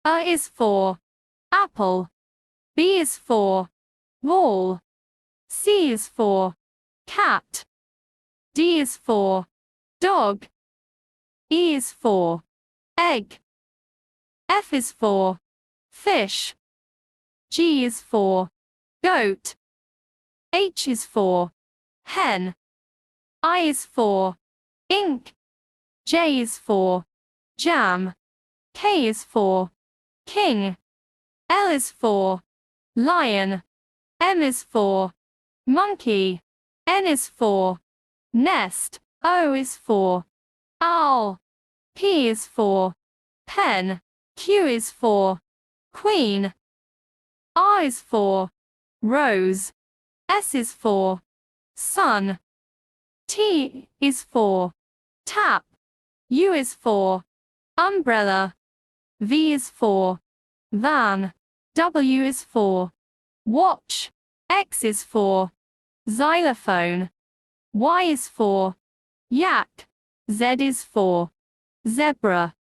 A is for apple. B is for ball. C is for cat. D is for dog. E is for egg. F is for fish. G is for goat. H is for hen. I is for ink. J is for jam. K is for king. L is for lion. M is for monkey. N is for nest. O is for owl. P is for pen. Q is for queen. R is for rose. S is for sun. T is for tap. U is for umbrella. V is for van. W is for watch. X is for xylophone. Y is for yak. Z is for zebra.